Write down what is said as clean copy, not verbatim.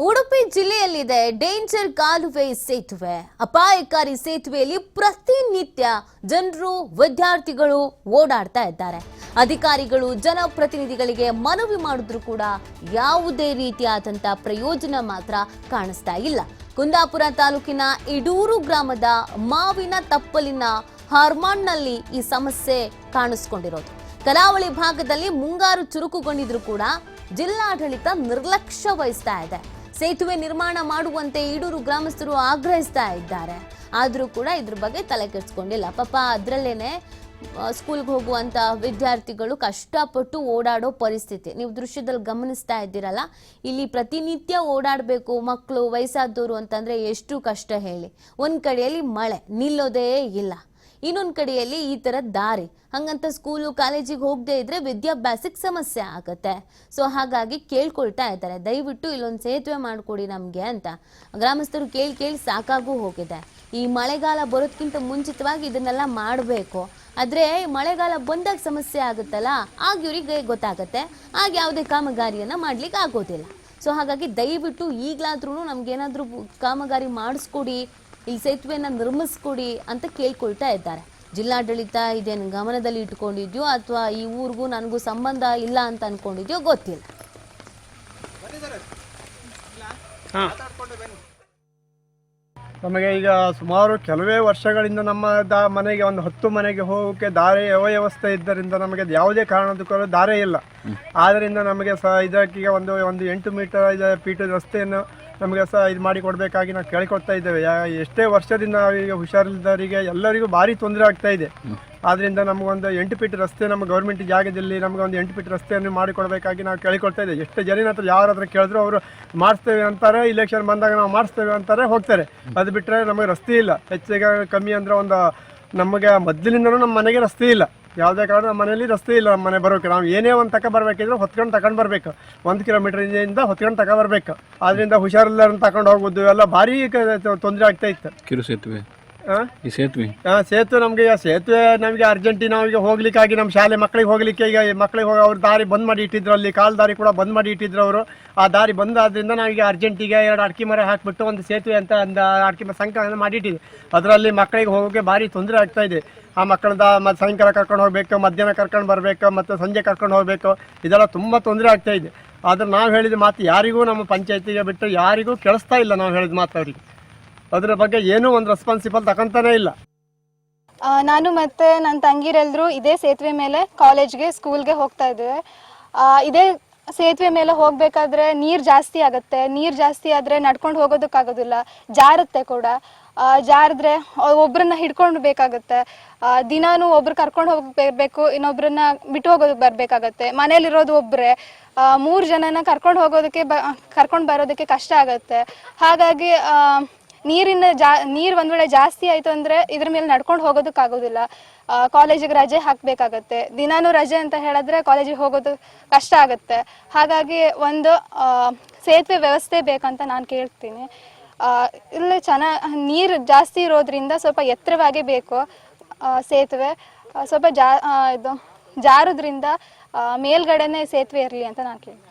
Udupi ಜಿಲ್ಲೆಯಲ್ಲಿದೆ danger ಕಾಲುವೆ ಸೇತುವೆ. ಅಪಾಯಕಾರಿ ಸೇತುವೆಯಲ್ಲಿ ಪ್ರತಿನಿತ್ಯ ಜನರು ವಿದ್ಯಾರ್ಥಿಗಳು ಓಡಾಡ್ತಾ ಇದ್ದಾರೆ. ಅಧಿಕಾರಿಗಳು ಜನಪ್ರತಿನಿಧಿಗಳಿಗೆ ಮನವಿ ಮಾಡಿದ್ರು ಕೂಡ ಯಾವುದೇ ರೀತಿಯಾದಂತ ಪ್ರಯೋಜನ ಮಾತ್ರ ಕಾಣಿಸ್ತಾ ಇಲ್ಲ. ಕುಂದಾಪುರ ತಾಲೂಕಿನ ಇಡೂರು ಗ್ರಾಮದ ಮಾವಿನ ತಪ್ಪಲಿನ ಹಾರ್ಮಾನ್ನಲ್ಲಿ ಈ ಸಮಸ್ಯೆ ಕಾಣಿಸಿಕೊಂಡಿರೋದು. ಕರಾವಳಿ ಭಾಗದಲ್ಲಿ ಮುಂಗಾರು ಚುರುಕುಗೊಂಡಿದ್ರು ಕೂಡ ಜಿಲ್ಲಾಡಳಿತ ನಿರ್ಲಕ್ಷ್ಯ ವಹಿಸ್ತಾ ಇದೆ. ಸೇತುವೆ ನಿರ್ಮಾಣ ಮಾಡುವಂತೆ ಇಡೂರು ಗ್ರಾಮಸ್ಥರು ಆಗ್ರಹಿಸ್ತಾ ಇದ್ದಾರೆ. ಆದರೂ ಕೂಡ ಇದ್ರ ಬಗ್ಗೆ ತಲೆ ಕೆಡಿಸ್ಕೊಂಡಿಲ್ಲ. ಪಾಪ ಅದರಲ್ಲೇನೆ ಸ್ಕೂಲ್ಗೆ ಹೋಗುವಂತ ವಿದ್ಯಾರ್ಥಿಗಳು ಕಷ್ಟಪಟ್ಟು ಓಡಾಡೋ ಪರಿಸ್ಥಿತಿ ನೀವು ದೃಶ್ಯದಲ್ಲಿ ಗಮನಿಸ್ತಾ ಇದ್ದೀರಲ್ಲ. ಇಲ್ಲಿ ಪ್ರತಿನಿತ್ಯ ಓಡಾಡಬೇಕು ಮಕ್ಕಳು ವಯಸ್ಸಾದವರು ಅಂತಂದ್ರೆ ಎಷ್ಟು ಕಷ್ಟ ಹೇಳಿ. ಒಂದ್ ಕಡೆಯಲ್ಲಿ ಮಳೆ ನಿಲ್ಲೋದೇ ಇಲ್ಲ, ಇನ್ನೊಂದು ಕಡೆಯಲ್ಲಿ ಈ ಥರ ದಾರಿ. ಹಂಗಂತ ಸ್ಕೂಲು ಕಾಲೇಜಿಗೆ ಹೋಗದೆ ಇದ್ರೆ ವಿದ್ಯಾಭ್ಯಾಸಕ್ಕೆ ಸಮಸ್ಯೆ ಆಗುತ್ತೆ. ಸೊ ಹಾಗಾಗಿ ಕೇಳ್ಕೊಳ್ತಾ ಇದ್ದಾರೆ, ದಯವಿಟ್ಟು ಇಲ್ಲೊಂದು ಸೇತುವೆ ಮಾಡಿಕೊಡಿ ನಮಗೆ ಅಂತ. ಗ್ರಾಮಸ್ಥರು ಕೇಳಿ ಸಾಕಾಗೂ ಹೋಗಿದೆ. ಈ ಮಳೆಗಾಲ ಬರೋದಕ್ಕಿಂತ ಮುಂಚಿತವಾಗಿ ಇದನ್ನೆಲ್ಲ ಮಾಡಬೇಕು. ಆದರೆ ಮಳೆಗಾಲ ಬಂದಾಗ ಸಮಸ್ಯೆ ಆಗುತ್ತಲ್ಲ, ಆಗ ಇವರಿಗೆ ಗೊತ್ತಾಗುತ್ತೆ, ಆಗ ಯಾವುದೇ ಕಾಮಗಾರಿಯನ್ನು ಮಾಡ್ಲಿಕ್ಕೆ ಆಗೋದಿಲ್ಲ. ಸೊ ಹಾಗಾಗಿ ದಯವಿಟ್ಟು ಈಗಲಾದ್ರೂ ನಮ್ಗೇನಾದ್ರೂ ಕಾಮಗಾರಿ ಮಾಡಿಸ್ಕೊಡಿ, ಈ ಸೇತುವೆನ ನಿರ್ಮಿಸ್ಕೊಡಿ ಅಂತ ಕೇಳ್ಕೊಳ್ತಾ ಇದ್ದಾರೆ. ಜಿಲ್ಲಾಡಳಿತ ಇದೇನು ಗಮನದಲ್ಲಿ ಇಟ್ಕೊಂಡಿದ್ಯೋ ಅಥವಾ ಈ ಊರಿಗೂ ನನಗೂ ಸಂಬಂಧ ಇಲ್ಲ ಅಂತ ಅನ್ಕೊಂಡಿದ್ಯೋ ಗೊತ್ತಿಲ್ಲ. ನಮಗೆ ಈಗ ಸುಮಾರು ಕೆಲವೇ ವರ್ಷಗಳಿಂದ ನಮ್ಮ ಮನೆಗೆ ಒಂದು 10 ಮನೆಗೆ ಹೋಗೋಕ್ಕೆ ದಾರಿ ಅವ್ಯವಸ್ಥೆ ಇದ್ದರಿಂದ ನಮಗೆ ಯಾವುದೇ ಕಾರಣಕ್ಕೂ ದಾರಿ ಇಲ್ಲ. ಆದ್ದರಿಂದ ನಮಗೆ ಇದಕ್ಕೀಗ ಒಂದು 8 ಮೀಟರ್ ಪೀಠದ ರಸ್ತೆಯನ್ನು ನಮಗೆ ಇದು ಮಾಡಿ ಕೊಡಬೇಕಾಗಿ ನಾವು ಕೇಳಿಕೊಡ್ತಾ ಇದ್ದೇವೆ. ಎಷ್ಟೇ ವರ್ಷದಿಂದ ಈಗ ಹುಷಾರಿಲ್ಲದವರಿಗೆ ಎಲ್ಲರಿಗೂ ಭಾರಿ ತೊಂದರೆ ಆಗ್ತಾ ಇದೆ. ಆದ್ದರಿಂದ ನಮಗೊಂದು 8 ಫೀಟ್ ರಸ್ತೆ ನಮ್ಮ ಗೌರ್ಮೆಂಟ್ ಜಾಗದಲ್ಲಿ ನಮಗೆ ಒಂದು 8 ಫೀಟ್ ರಸ್ತೆಯನ್ನು ಮಾಡಿಕೊಡ್ಬೇಕಾಗಿ ನಾವು ಕೇಳಿಕೊಡ್ತಾ ಇದ್ದೇವೆ. ಎಷ್ಟು ಜನ ಹತ್ರ ಯಾರ ಹತ್ರ ಕೇಳಿದ್ರು ಅವರು ಮಾಡಿಸ್ತೇವೆ ಅಂತಾರೆ, ಇಲೆಕ್ಷನ್ ಬಂದಾಗ ನಾವು ಮಾಡಿಸ್ತೇವೆ ಅಂತಾರೆ, ಹೋಗ್ತಾರೆ. ಅದು ಬಿಟ್ಟರೆ ನಮಗೆ ರಸ್ತೆ ಇಲ್ಲ. ಹೆಚ್ಚಿಗೆ ಕಮ್ಮಿ ಅಂದರೆ ಒಂದು ನಮಗೆ ಮೊದಲಿನಿಂದಲೂ ನಮ್ಮ ಮನೆಗೆ ರಸ್ತೆ ಇಲ್ಲ. ಯಾವುದೇ ಕಾರಣ ನಮ್ಮ ಮನೆಯಲ್ಲಿ ರಸ್ತೆ ಇಲ್ಲ. ನಮ್ಮ ಮನೆ ಬರೋಕೆ ನಾವು ಏನೇ ಒಂದು ಬರಬೇಕಿದ್ರೆ ಹೊತ್ಕೊಂಡು ತಗೊಂಡು ಬರಬೇಕು. 1 ಕಿಲೋಮೀಟರಿಂದ ಹೊತ್ಕೊಂಡು ತಗೊಂಡ್ಬರ್ಬೇಕು. ಆದ್ದರಿಂದ ಹುಷಾರಿಲ್ಲರನ್ನು ತಗೊಂಡು ಹೋಗ್ಬೋದು. ಎಲ್ಲ ಭಾರಿ ತೊಂದರೆ ಆಗ್ತಾ ಇತ್ತು. ಕಿರು ಸೇತುವೆ ಸೇತುವೆ ನಮಗೆ ಅರ್ಜೆಂಟಿ ನಾವೀಗ ಹೋಗ್ಲಿಕ್ಕಾಗಿ ನಮ್ಮ ಶಾಲೆ ಮಕ್ಕಳಿಗೆ ಹೋಗ್ಲಿಕ್ಕೆ ಈಗ ಮಕ್ಕಳಿಗೆ ಹೋಗಿ ಅವ್ರು ದಾರಿ ಬಂದ್ ಮಾಡಿ ಇಟ್ಟಿದ್ರು. ಅಲ್ಲಿ ಕಾಲ್ ದಾರಿ ಕೂಡ ಬಂದ್ ಮಾಡಿ ಇಟ್ಟಿದ್ರು ಅವರು. ಆ ದಾರಿ ಬಂದಾದ್ರಿಂದ ನಾವೀಗ ಅರ್ಜೆಂಟಿಗೆ 2 ಅಡಿಕೆ ಮರ ಹಾಕ್ಬಿಟ್ಟು ಒಂದು ಸೇತುವೆ ಅಂತ ಒಂದು ಅಡಿಕೆ ಮರ ಸಂಕಲನ ಮಾಡಿಟ್ಟಿದ್ವಿ. ಅದರಲ್ಲಿ ಮಕ್ಕಳಿಗೆ ಹೋಗೋಕೆ ಭಾರಿ ತೊಂದರೆ ಆಗ್ತಾ ಇದೆ. ಆ ಮಕ್ಕಳದ ಮತ್ತು ಸಾಯಂಕಾಲ ಕರ್ಕೊಂಡು ಹೋಗ್ಬೇಕು, ಮಧ್ಯಾಹ್ನ ಕರ್ಕೊಂಡು ಬರಬೇಕು, ಮತ್ತು ಸಂಜೆ ಕರ್ಕೊಂಡು ಹೋಗಬೇಕು. ಇದೆಲ್ಲ ತುಂಬ ತೊಂದರೆ ಆಗ್ತಾ ಇದೆ. ಆದರೆ ನಾವು ಹೇಳಿದ ಮಾತು ಯಾರಿಗೂ ನಮ್ಮ ಪಂಚಾಯತಿಗೆ ಬಿಟ್ಟು ಯಾರಿಗೂ ಕೇಳಿಸ್ತಾ ಇಲ್ಲ. ನಾವು ಹೇಳಿದ ಮಾತು ಅವರಿಗೆ ಅದ್ರ ಬಗ್ಗೆ ಏನೂ ಒಂದು ರೆಸ್ಪಾನ್ಸಿಬಲ್ ತಗೊಂತಾನೇ ಇಲ್ಲ. ನಾನು ಮತ್ತೆ ನನ್ನ ತಂಗಿರೆಲ್ಲರೂ ಇದೇ ಸೇತುವೆ ಮೇಲೆ ಕಾಲೇಜ್ಗೆ ಸ್ಕೂಲ್ಗೆ ಹೋಗ್ತಾ ಇದ್ದೇವೆ. ಇದೇ ಸೇತುವೆ ಮೇಲೆ ಹೋಗಬೇಕಾದ್ರೆ ನೀರು ಜಾಸ್ತಿ ಆಗುತ್ತೆ. ನೀರು ಜಾಸ್ತಿ ಆದರೆ ನಡ್ಕೊಂಡು ಹೋಗೋದಕ್ಕಾಗೋದಿಲ್ಲ, ಜಾರುತ್ತೆ ಕೂಡ. ಜಾರಿದ್ರೆ ಒಬ್ಬರನ್ನ ಹಿಡ್ಕೊಂಡು ಬೇಕಾಗುತ್ತೆ. ದಿನಾನು ಒಬ್ರು ಕರ್ಕೊಂಡು ಹೋಗಬೇಕು, ಇನ್ನೊಬ್ರನ್ನ ಬಿಟ್ಟು ಹೋಗೋದಕ್ಕೆ ಬರಬೇಕಾಗತ್ತೆ. ಮನೇಲಿರೋದು ಒಬ್ಬರೇ, 3 ಜನನ ಕರ್ಕೊಂಡು ಬರೋದಕ್ಕೆ ಕಷ್ಟ ಆಗುತ್ತೆ. ಹಾಗಾಗಿ ನೀರು ಒಂದ್ ವೇಳೆ ಜಾಸ್ತಿ ಆಯ್ತು ಅಂದ್ರೆ ಇದ್ರ ಮೇಲೆ ನಡ್ಕೊಂಡು ಹೋಗೋದಕ್ಕಾಗೋದಿಲ್ಲ. ಕಾಲೇಜಿಗೆ ರಜೆ ಹಾಕ್ಬೇಕಾಗತ್ತೆ. ದಿನಾನು ರಜೆ ಅಂತ ಹೇಳಿದ್ರೆ ಕಾಲೇಜಿಗೆ ಹೋಗೋದು ಕಷ್ಟ ಆಗುತ್ತೆ. ಹಾಗಾಗಿ ಒಂದು ಸೇತುವೆ ವ್ಯವಸ್ಥೆ ಬೇಕಂತ ನಾನು ಕೇಳ್ತೀನಿ. ಇಲ್ಲಿ ನೀರು ಜಾಸ್ತಿ ಇರೋದ್ರಿಂದ ಸ್ವಲ್ಪ ಎತ್ತರವಾಗಿ ಬೇಕು ಸೇತುವೆ. ಸ್ವಲ್ಪ ಜಾರೋದ್ರಿಂದ ಮೇಲ್ಗಡೆನೆ ಸೇತುವೆ ಇರಲಿ ಅಂತ ನಾನು ಕೇಳ್ತೀನಿ.